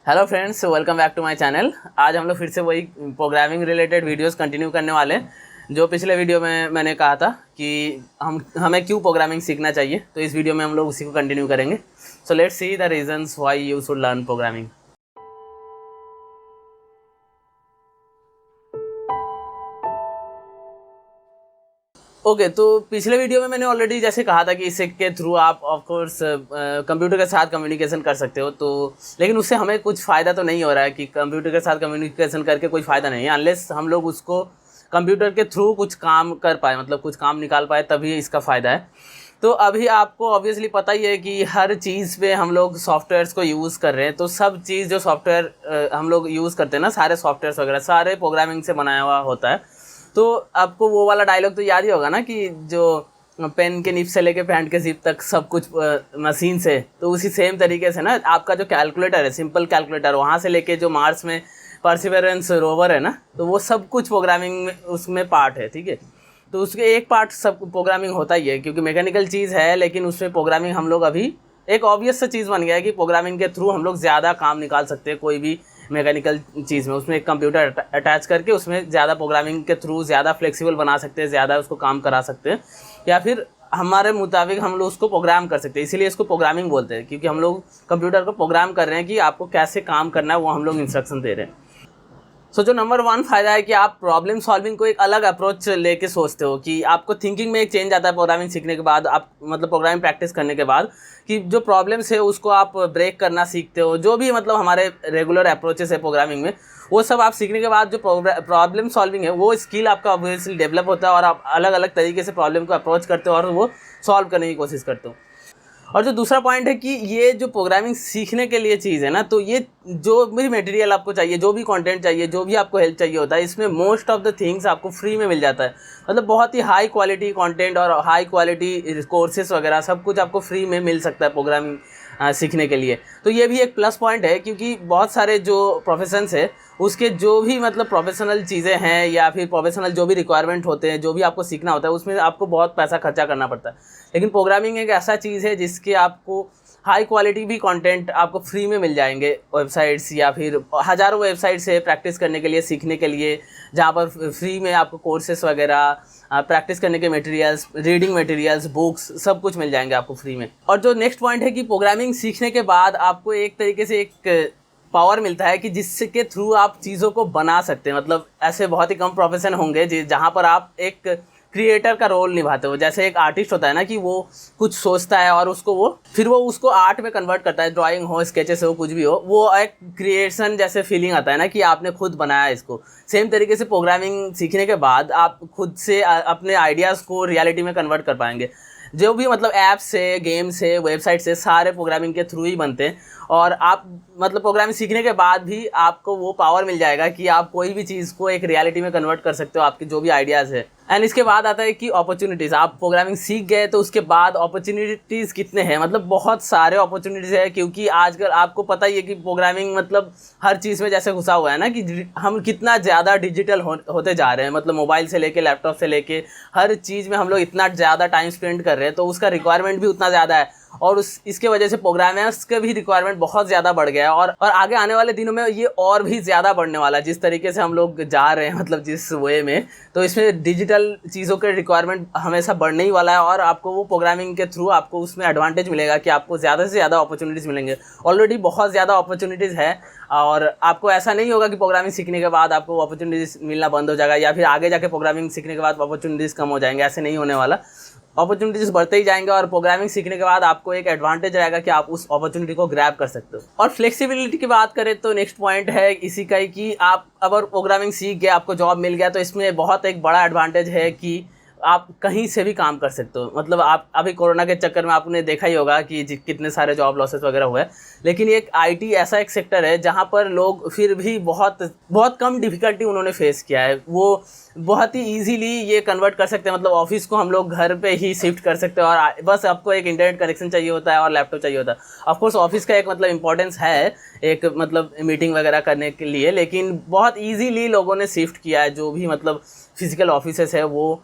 Hello friends, welcome back to my channel. आज हम लोग फिर से वही प्रोग्रामिंग रिलेटेड वीडियोस कंटिन्यू करने वाले हैं जो पिछले वीडियो में मैंने कहा था कि हमें क्यों प्रोग्रामिंग सीखना चाहिए। तो इस वीडियो में हम लोग उसी को कंटिन्यू करेंगे। So let's see the reasons why you should learn programming. Okay तो पिछले वीडियो में मैंने ऑलरेडी जैसे कहा था कि इसके थ्रू आप ऑफ कोर्स कंप्यूटर के साथ कम्युनिकेशन कर सकते हो। तो लेकिन उससे हमें कुछ फ़ायदा तो नहीं हो रहा है कि कंप्यूटर के साथ कम्युनिकेशन करके कोई फ़ायदा नहीं है अनलेस हम लोग उसको कंप्यूटर के थ्रू कुछ काम कर पाए, मतलब कुछ काम निकाल पाए, तभी इसका फ़ायदा है। तो अभी आपको ऑब्वियसली पता ही है कि हर चीज़ पे हम लोग सॉफ्टवेयर्स को यूज़ कर रहे हैं। तो सब चीज़ जो सॉफ्टवेयर हम लोग यूज़ करते हैं ना, सारे सॉफ्टवेयर्स वगैरह सारे प्रोग्रामिंग से बनाया हुआ होता है। तो आपको वो वाला डायलॉग तो याद ही होगा ना कि जो पेन के निब से लेके पैंट के जिप तक सब कुछ मशीन से। तो उसी सेम तरीके से ना आपका जो कैलकुलेटर है, सिंपल कैलकुलेटर, वहाँ से लेके जो मार्स में परसिवरेंस रोवर है ना, तो वो सब कुछ प्रोग्रामिंग में उसमें पार्ट है। ठीक है, तो उसके एक पार्ट सब प्रोग्रामिंग होता ही है क्योंकि मैकेनिकल चीज़ है, लेकिन उसमें प्रोग्रामिंग हम लोग अभी एक ऑब्वियस सा चीज़ बन गया है कि प्रोग्रामिंग के थ्रू हम लोग ज़्यादा काम निकाल सकते हैं कोई भी मैकेनिकल चीज़ में। उसमें एक कंप्यूटर अटैच करके उसमें ज़्यादा प्रोग्रामिंग के थ्रू ज़्यादा फ्लेक्सिबल बना सकते हैं, ज़्यादा उसको काम करा सकते हैं, या फिर हमारे मुताबिक हम लोग उसको प्रोग्राम कर सकते हैं। इसीलिए इसको प्रोग्रामिंग बोलते हैं क्योंकि हम लोग कंप्यूटर को प्रोग्राम कर रहे हैं कि आपको कैसे काम करना है, वो हम लोग इंस्ट्रक्शन दे रहे हैं। सो जो नंबर 1 फ़ायदा है कि आप प्रॉब्लम सॉल्विंग को एक अलग अप्रोच लेके सोचते हो कि आपको थिंकिंग में एक चेंज आता है प्रोग्रामिंग सीखने के बाद, आप मतलब प्रोग्रामिंग प्रैक्टिस करने के बाद, कि जो प्रॉब्लम्स है उसको आप ब्रेक करना सीखते हो। जो भी मतलब हमारे रेगुलर अप्रोचेस है प्रोग्रामिंग में, वो सब आप सीखने के बाद जो प्रॉब्लम सॉल्विंग है वो स्किल आपका ऑब्वियसली डेवलप होता है और आप अलग अलग तरीके से प्रॉब्लम को अप्रोच करते हो और वो सॉल्व करने की कोशिश करते हो। और जो दूसरा पॉइंट है कि ये जो प्रोग्रामिंग सीखने के लिए चीज़ है ना, तो ये जो भी मटेरियल आपको चाहिए, जो भी कंटेंट चाहिए, जो भी आपको हेल्प चाहिए होता है, इसमें मोस्ट ऑफ द थिंग्स आपको फ्री में मिल जाता है। मतलब बहुत ही हाई क्वालिटी कंटेंट और हाई क्वालिटी कोर्सेज वगैरह सब कुछ आपको फ्री में मिल सकता है प्रोग्रामिंग सीखने के लिए। तो ये भी एक प्लस पॉइंट है क्योंकि बहुत सारे जो प्रोफेशंस है उसके जो भी मतलब प्रोफेशनल चीज़ें हैं या फिर प्रोफेशनल जो भी रिक्वायरमेंट होते हैं, जो भी आपको सीखना होता है, उसमें आपको बहुत पैसा खर्चा करना पड़ता है। लेकिन प्रोग्रामिंग एक ऐसा चीज़ है जिसके आपको हाई क्वालिटी भी कंटेंट आपको फ्री में मिल जाएंगे, वेबसाइट्स या फिर हज़ारों वेबसाइट्स है प्रैक्टिस करने के लिए, सीखने के लिए, जहाँ पर फ्री में आपको कोर्सेस वगैरह, प्रैक्टिस करने के मटेरियल्स, रीडिंग मटेरियल्स, बुक्स, सब कुछ मिल जाएंगे आपको फ्री में। और जो नेक्स्ट पॉइंट है कि प्रोग्रामिंग सीखने के बाद आपको एक तरीके से एक पावर मिलता है कि जिसके थ्रू आप चीज़ों को बना सकते हैं। मतलब ऐसे बहुत ही कम प्रोफेशन होंगे जहाँ पर आप एक क्रिएटर का रोल निभाते हो। जैसे एक आर्टिस्ट होता है ना कि वो कुछ सोचता है और उसको आर्ट में कन्वर्ट करता है, ड्राइंग हो, स्केचेस हो, कुछ भी हो, वो एक क्रिएशन जैसे फीलिंग आता है ना कि आपने खुद बनाया इसको। सेम तरीके से प्रोग्रामिंग सीखने के बाद आप खुद से अपने आइडियाज़ को रियलिटी में कन्वर्ट कर पाएंगे। जो भी मतलब ऐप्स है, गेम्स है, वेबसाइट से, सारे प्रोग्रामिंग के थ्रू ही बनते हैं। और आप मतलब प्रोग्रामिंग सीखने के बाद भी आपको वो पावर मिल जाएगा कि आप कोई भी चीज़ को एक रियलिटी में कन्वर्ट कर सकते हो, आपके जो भी आइडियाज़ है। एंड इसके बाद आता है कि अपॉर्चुनिटीज़। आप प्रोग्रामिंग सीख गए तो उसके बाद अपॉर्चुनिटीज़ कितने हैं, मतलब बहुत सारे अपॉर्चुनिटीज़ है क्योंकि आजकल आपको पता ही है कि प्रोग्रामिंग मतलब हर चीज़ में जैसे घुसा हुआ है ना कि हम कितना ज़्यादा डिजिटल होते जा रहे हैं। मतलब मोबाइल से लेके, लैपटॉप से लेके, हर चीज़ में हम लोग इतना ज़्यादा टाइम स्पेंड कर रहे हैं, तो उसका रिक्वायरमेंट भी उतना ज़्यादा है और इसके वजह से प्रोग्रामर्स का भी रिक्वायरमेंट बहुत ज़्यादा बढ़ गया है। और आगे आने वाले दिनों में ये और भी ज़्यादा बढ़ने वाला है जिस तरीके से हम लोग जा रहे हैं, मतलब जिस वे में। तो इसमें डिजिटल चीज़ों के रिक्वायरमेंट हमेशा बढ़ने ही वाला है और आपको वो प्रोग्रामिंग के थ्रू आपको उसमें एडवांटेज मिलेगा कि आपको ज़्यादा से ज़्यादा अपॉर्चुनिटीज़ मिलेंगे। ऑलरेडी बहुत ज़्यादा अपॉर्चुनिटीज़ है और आपको ऐसा नहीं होगा कि प्रोग्रामिंग सीखने के बाद आपको अपॉर्चुनिटीज़ मिलना बंद हो जाएगा या फिर आगे जाके प्रोग्रामिंग सीखने के बाद अपॉर्चुनिटीज़ कम हो जाएंगे। ऐसे नहीं होने वाला, अपॉर्चुनिटीज़ बढ़ते ही जाएंगे और प्रोग्रामिंग सीखने के बाद आपको एक एडवांटेज रहेगा कि आप उस अपॉर्चुनिटी को ग्रैब कर सकते हो। और फ्लेक्सिबिलिटी की बात करें तो नेक्स्ट पॉइंट है इसी का ही कि आप अगर प्रोग्रामिंग सीख गए, आपको जॉब मिल गया, तो इसमें बहुत एक बड़ा एडवांटेज है कि आप कहीं से भी काम कर सकते हो। मतलब आप अभी कोरोना के चक्कर में आपने देखा ही होगा कि कितने सारे जॉब लॉसेस वगैरह हुए, लेकिन एक आईटी ऐसा एक सेक्टर है जहाँ पर लोग फिर भी बहुत बहुत कम डिफ़िकल्टी उन्होंने फेस किया है। वो बहुत ही इजीली ये कन्वर्ट कर सकते हैं। मतलब ऑफिस को हम लोग घर पे ही शिफ्ट कर सकते हैं और बस आपको एक इंटरनेट कनेक्शन चाहिए होता है और लैपटॉप चाहिए होता है। ऑफकोर्स ऑफिस का एक मतलब इंपॉर्टेंस है एक मतलब मीटिंग वगैरह करने के लिए, लेकिन बहुत ईजीली लोगों ने शिफ्ट किया है। जो भी मतलब फिजिकल ऑफिसेस है वो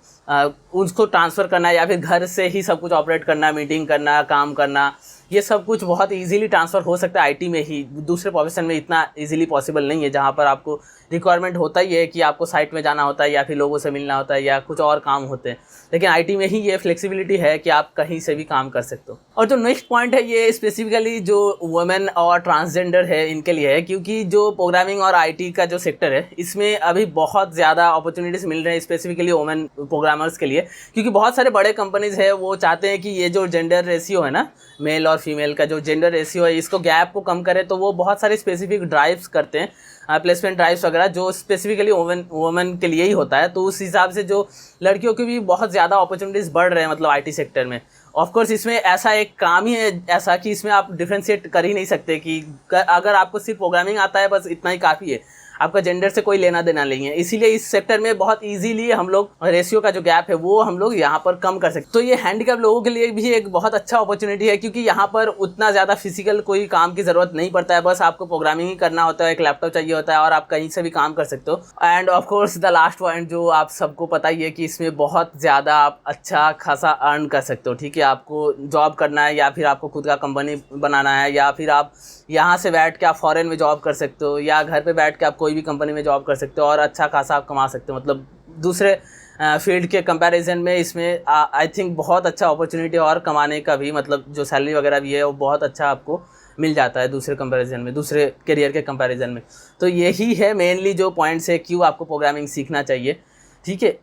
उसको ट्रांसफ़र करना या फिर घर से ही सब कुछ ऑपरेट करना, मीटिंग करना, काम करना, ये सब कुछ बहुत इजीली ट्रांसफ़र हो सकता है आईटी में ही। दूसरे प्रोफेशन में इतना इजीली पॉसिबल नहीं है, जहाँ पर आपको रिक्वायरमेंट होता ही है कि आपको साइट में जाना होता है या फिर लोगों से मिलना होता है या कुछ और काम होते हैं। लेकिन आईटी में ही ये फ्लेक्सिबिलिटी है कि आप कहीं से भी काम कर सकते हो। और जो नेक्स्ट पॉइंट है ये स्पेसिफिकली जो वुमेन और ट्रांसजेंडर है इनके लिए है, क्योंकि जो प्रोग्रामिंग और आईटी का जो सेक्टर है इसमें अभी बहुत ज़्यादा अपॉर्चुनिटीज़ मिल रहे हैं स्पेसिफिकली वुमेन प्रोग्रामर्स के लिए। क्योंकि बहुत सारे बड़े कंपनीज़ है वो चाहते हैं कि ये जो जेंडर रेशियो है ना, मेल और फीमेल का जो जेंडर रेशियो है, इसको गैप को कम करे। तो वो बहुत सारे स्पेसिफिक ड्राइव्स करते हैं, प्लेसमेंट ड्राइव्स वगैरह, जो स्पेसिफिकली वुमेन के लिए ही होता है। तो उस हिसाब से जो लड़कियों की भी बहुत ज़्यादा अपॉर्चुनिटीज़ बढ़ रहे हैं मतलब आईटी सेक्टर में। ऑफ कोर्स इसमें ऐसा एक काम ही है ऐसा कि इसमें आप डिफ्रेंशिएट कर ही नहीं सकते कि अगर आपको सिर्फ प्रोग्रामिंग आता है बस इतना ही काफ़ी है, आपका जेंडर से कोई लेना देना नहीं है। इसीलिए इस सेक्टर में बहुत इजीली हम लोग रेशियो का जो गैप है वो हम लोग यहाँ पर कम कर सकते। तो ये हैंडीकैप लोगों के लिए भी एक बहुत अच्छा अपॉर्चुनिटी है, क्योंकि यहाँ पर उतना ज़्यादा फिजिकल कोई काम की ज़रूरत नहीं पड़ता है, बस आपको प्रोग्रामिंग ही करना होता है, एक लैपटॉप चाहिए होता है और आप कहीं से भी काम कर सकते हो। End of course the last point जो आप सबको पता ही है कि इसमें बहुत ज़्यादा आप अच्छा खासा अर्न कर सकते हो। ठीक है, आपको जॉब करना है या फिर आपको खुद का कंपनी बनाना है या फिर आप यहाँ से बैठ के आप फॉरेन में जॉब कर सकते हो या घर पे बैठ के आप कोई भी कंपनी में जॉब कर सकते हो और अच्छा खासा आप कमा सकते हो। मतलब दूसरे फील्ड के कंपैरिजन में इसमें आई थिंक बहुत अच्छा अपॉर्चुनिटी और कमाने का भी, मतलब जो सैलरी वगैरह भी है वो बहुत अच्छा आपको मिल जाता है दूसरे कंपैरिजन में, दूसरे करियर के कंपैरिजन में। तो यही है मेनली जो पॉइंट्स है क्यों आपको प्रोग्रामिंग सीखना चाहिए। ठीक है,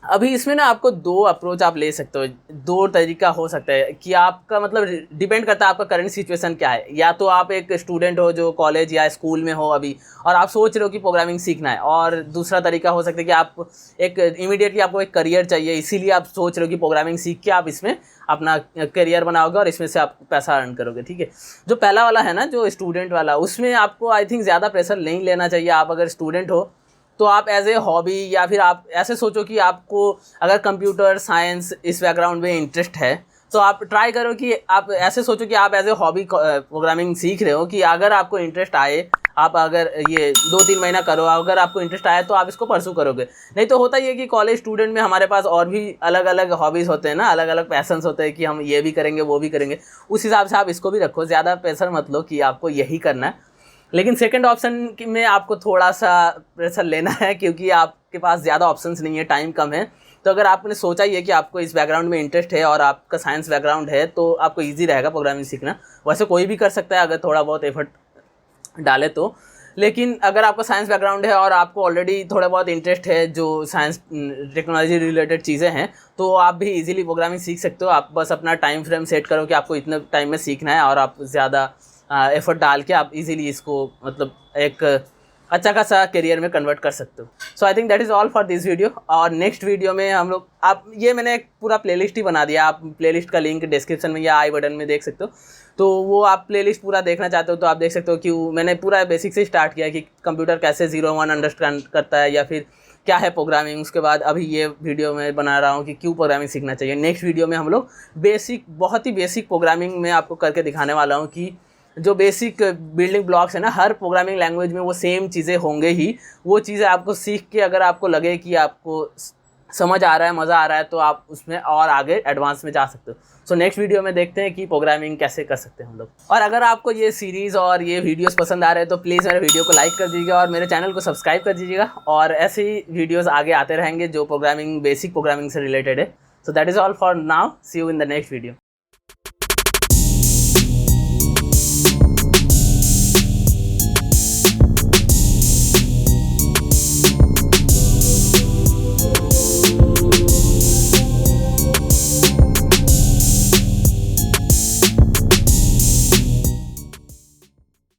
अभी इसमें ना आपको दो अप्रोच आप ले सकते हो, दो तरीका हो सकता है कि आपका मतलब डिपेंड करता है आपका करंट सिचुएशन क्या है। या तो आप एक स्टूडेंट हो जो कॉलेज या स्कूल में हो अभी और आप सोच रहे हो कि प्रोग्रामिंग सीखना है, और दूसरा तरीका हो सकता है कि आप एक इमीडिएटली आपको एक करियर चाहिए, इसीलिए आप सोच रहे हो कि प्रोग्रामिंग सीख के आप इसमें अपना करियर बनाओगे और इसमें से आप पैसा अर्न करोगे। ठीक है, जो पहला वाला है ना जो स्टूडेंट वाला, उसमें आपको आई थिंक ज़्यादा प्रेशर नहीं लेना चाहिए। आप अगर स्टूडेंट हो तो आप एज ए हॉबी या फिर आप ऐसे सोचो कि आपको अगर कंप्यूटर साइंस इस बैकग्राउंड में इंटरेस्ट है तो आप ट्राई करो कि आप ऐसे सोचो कि आप एज ए हॉबी प्रोग्रामिंग सीख रहे हो, कि अगर आपको इंटरेस्ट आए, आप अगर ये 2-3 महीना करो, अगर आपको इंटरेस्ट आए तो आप इसको परसू करोगे। नहीं तो होता ही है कि कॉलेज स्टूडेंट में हमारे पास और भी अलग अलग हॉबीज़ होते हैं ना, अलग अलग पैशंस होते हैं कि हम ये भी करेंगे वो भी करेंगे। उस हिसाब से आप इसको भी रखो, ज़्यादा प्रेशर मत लो कि आपको यही करना है। लेकिन सेकंड ऑप्शन में आपको थोड़ा सा प्रेशर लेना है, क्योंकि आपके पास ज़्यादा ऑप्शंस नहीं है, टाइम कम है। तो अगर आपने सोचा ही है कि आपको इस बैकग्राउंड में इंटरेस्ट है और आपका साइंस बैकग्राउंड है तो आपको इजी रहेगा प्रोग्रामिंग सीखना। वैसे कोई भी कर सकता है अगर थोड़ा बहुत एफर्ट डाले तो। लेकिन अगर आपका साइंस बैकग्राउंड है और आपको ऑलरेडी थोड़ा बहुत इंटरेस्ट है जो साइंस टेक्नोलॉजी रिलेटेड चीज़ें हैं, तो आप भी इजीली प्रोग्रामिंग सीख सकते हो। आप बस अपना टाइम फ्रेम सेट करो कि आपको इतने टाइम में सीखना है और आप ज़्यादा एफर्ट डाल के आप इजीली इसको मतलब एक अच्छा खासा करियर में कन्वर्ट कर सकते हो। So I think that is all for this video. और नेक्स्ट वीडियो में हम लोग आप ये मैंने एक पूरा प्लेलिस्ट ही बना दिया, आप प्लेलिस्ट का लिंक डिस्क्रिप्शन में या आई बटन में देख सकते हो। तो वो आप प्लेलिस्ट पूरा देखना चाहते हो तो आप देख सकते हो कि मैंने पूरा बेसिक से स्टार्ट किया कि कंप्यूटर कैसे 0-1 अंडरस्टैंड करता है या फिर क्या है प्रोग्रामिंग। उसके बाद अभी ये वीडियो में बना रहा हूँ कि क्यों प्रोग्रामिंग सीखना चाहिए। नेक्स्ट वीडियो में हम लोग बेसिक, बहुत ही बेसिक प्रोग्रामिंग में आपको करके दिखाने वाला हूँ कि जो बेसिक बिल्डिंग ब्लॉक्स है ना, हर प्रोग्रामिंग लैंग्वेज में वो सेम चीज़ें होंगे ही। वो चीज़ें आपको सीख के अगर आपको लगे कि आपको समझ आ रहा है, मज़ा आ रहा है, तो आप उसमें और आगे एडवांस में जा सकते हो। सो नेक्स्ट वीडियो में देखते हैं कि प्रोग्रामिंग कैसे कर सकते हैं हम लोग। और अगर आपको ये सीरीज़ और ये वीडियोस पसंद आ रहे हैं तो प्लीज़ मेरे वीडियो को लाइक कर दीजिएगा और मेरे चैनल को सब्सक्राइब कर दीजिएगा। और ऐसे ही वीडियोज़ आगे आते रहेंगे जो प्रोग्रामिंग, बेसिक प्रोग्रामिंग से रिलेटेड है। So that is all for now, see you in the next video.